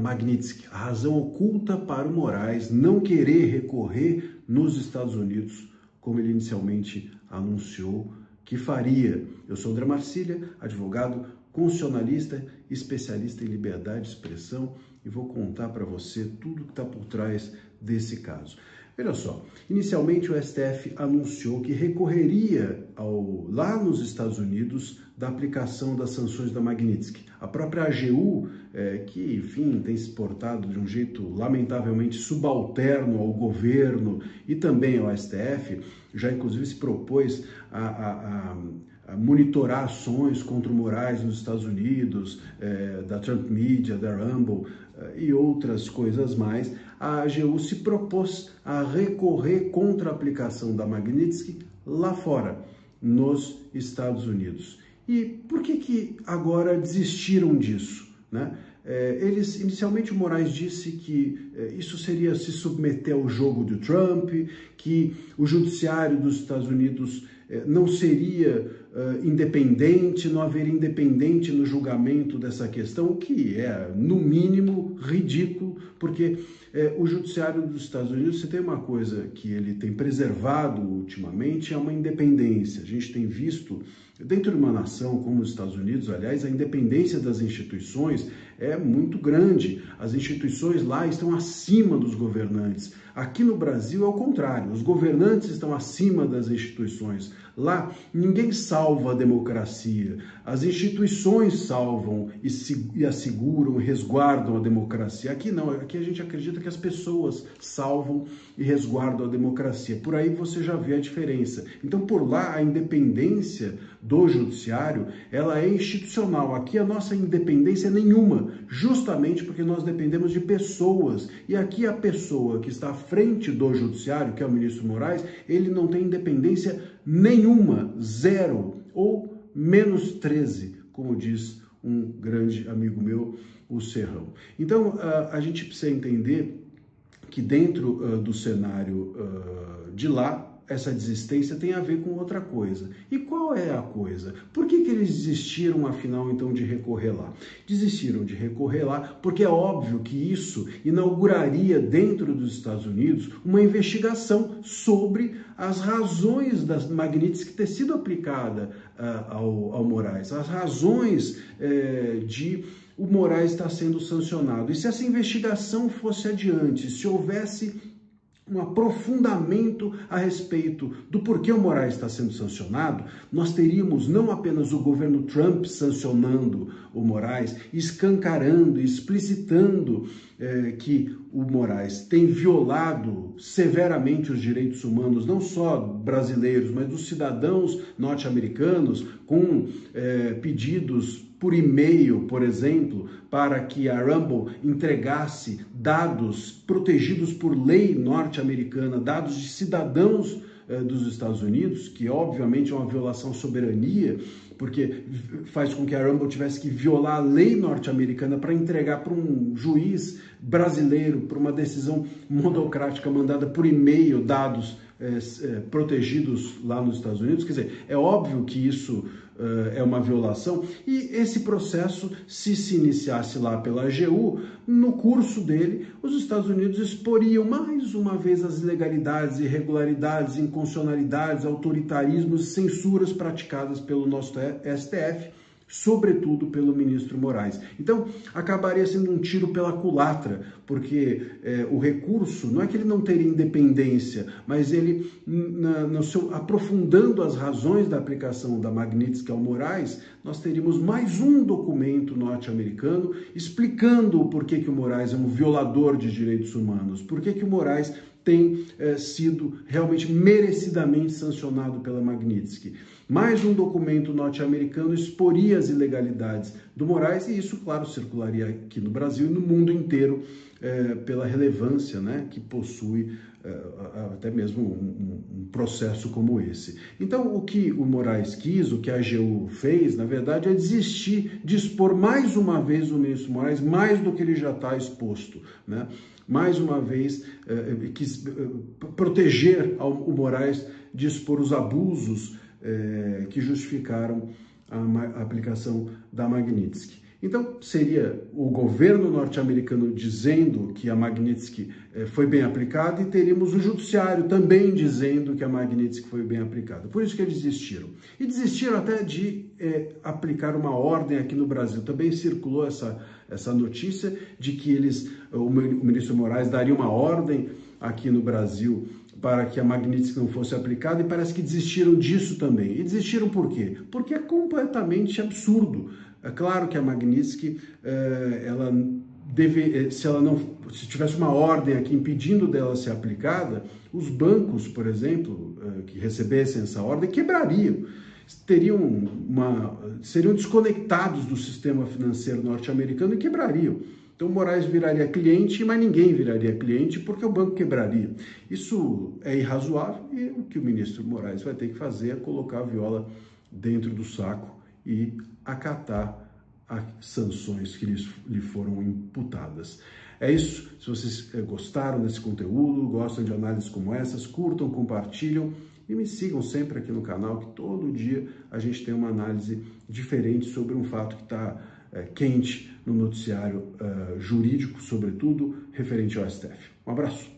Magnitsky, a razão oculta para o Moraes não querer recorrer nos Estados Unidos, como ele inicialmente anunciou que faria. Eu sou André Marcília, advogado, constitucionalista, especialista em liberdade de expressão e vou contar para você tudo que está por trás desse caso. Veja só, inicialmente o STF anunciou que recorreria lá nos Estados Unidos da aplicação das sanções da Magnitsky. A própria AGU, que enfim tem se portado de um jeito lamentavelmente subalterno ao governo e também ao STF, já inclusive se propôs a monitorar ações contra o Moraes nos Estados Unidos, da Trump Media, da Rumble e outras coisas mais. A AGU se propôs a recorrer contra a aplicação da Magnitsky lá fora, nos Estados Unidos. E por que agora desistiram disso, né? Inicialmente o Moraes disse que isso seria se submeter ao jogo do Trump, que o judiciário dos Estados Unidos não seria independente, não haveria independente no julgamento dessa questão, o que é, no mínimo, ridículo, porque o judiciário dos Estados Unidos, se tem uma coisa que ele tem preservado ultimamente, é uma independência. A gente tem visto, dentro de uma nação como os Estados Unidos, aliás, a independência das instituições é muito grande. As instituições lá estão acima dos governantes. Aqui no Brasil é o contrário, os governantes estão acima das instituições. Lá ninguém salva a democracia, as instituições salvam e asseguram, resguardam a democracia. Aqui não, aqui a gente acredita que as pessoas salvam e resguardam a democracia. Por aí você já vê a diferença. Então, por lá, a independência do judiciário, ela é institucional. Aqui a nossa independência é nenhuma, justamente porque nós dependemos de pessoas. E aqui a pessoa que está à frente do judiciário, que é o ministro Moraes, ele não tem independência nenhuma, zero ou menos 13, como diz um grande amigo meu, o Serrão. Então, a gente precisa entender que dentro do cenário de lá, essa desistência tem a ver com outra coisa. E qual é a coisa? Por que eles desistiram, afinal, então, de recorrer lá? Desistiram de recorrer lá porque é óbvio que isso inauguraria dentro dos Estados Unidos uma investigação sobre as razões da Magnitsky ter sido aplicada ao Moraes, as razões de o Moraes estar sendo sancionado. E se essa investigação fosse adiante, se houvesse um aprofundamento a respeito do porquê o Moraes está sendo sancionado, nós teríamos não apenas o governo Trump sancionando o Moraes, escancarando, explicitando que o Moraes tem violado severamente os direitos humanos, não só brasileiros, mas dos cidadãos norte-americanos, com pedidos por e-mail, por exemplo, para que a Rumble entregasse dados protegidos por lei norte-americana, dados de cidadãos dos Estados Unidos, que obviamente é uma violação à soberania, porque faz com que a Rumble tivesse que violar a lei norte-americana para entregar para um juiz brasileiro, por uma decisão monocrática mandada por e-mail, dados protegidos lá nos Estados Unidos. Quer dizer, é óbvio que isso é uma violação, e esse processo, se iniciasse lá pela AGU, no curso dele, os Estados Unidos exporiam mais uma vez as ilegalidades, irregularidades, inconstitucionalidades, autoritarismos e censuras praticadas pelo nosso STF, sobretudo pelo ministro Moraes. Então, acabaria sendo um tiro pela culatra, porque o recurso, não é que ele não teria independência, mas ele, aprofundando as razões da aplicação da Magnitsky ao Moraes, nós teríamos mais um documento norte-americano explicando o porquê que o Moraes é um violador de direitos humanos, porquê que o Moraes tem sido realmente merecidamente sancionado pela Magnitsky. Mais um documento norte-americano exporia as ilegalidades do Moraes e isso, claro, circularia aqui no Brasil e no mundo inteiro pela relevância, né, que possui até mesmo um processo como esse. Então, o que o Moraes quis, o que a AGU fez, na verdade, é desistir de expor mais uma vez o ministro Moraes, mais do que ele já está exposto, né? Mais uma vez, quis proteger o Moraes de expor os abusos que justificaram a aplicação da Magnitsky. Então, seria o governo norte-americano dizendo que a Magnitsky foi bem aplicada e teríamos o judiciário também dizendo que a Magnitsky foi bem aplicada. Por isso que eles desistiram. E desistiram até de aplicar uma ordem aqui no Brasil. Também circulou essa notícia de que o ministro Moraes daria uma ordem aqui no Brasil para que a Magnitsky não fosse aplicada, e parece que desistiram disso também. E desistiram por quê? Porque é completamente absurdo. É claro que a Magnitsky, se tivesse uma ordem aqui impedindo dela ser aplicada, os bancos, por exemplo, que recebessem essa ordem, quebrariam. Seriam desconectados do sistema financeiro norte-americano e quebrariam. Então, Moraes viraria cliente, mas ninguém viraria cliente porque o banco quebraria. Isso é irrazoável e o que o ministro Moraes vai ter que fazer é colocar a viola dentro do saco e acatar as sanções que lhe foram imputadas. É isso. Se vocês gostaram desse conteúdo, gostam de análises como essas, curtam, compartilham e me sigam sempre aqui no canal, que todo dia a gente tem uma análise diferente sobre um fato que está quente no noticiário jurídico, sobretudo referente ao STF. Um abraço.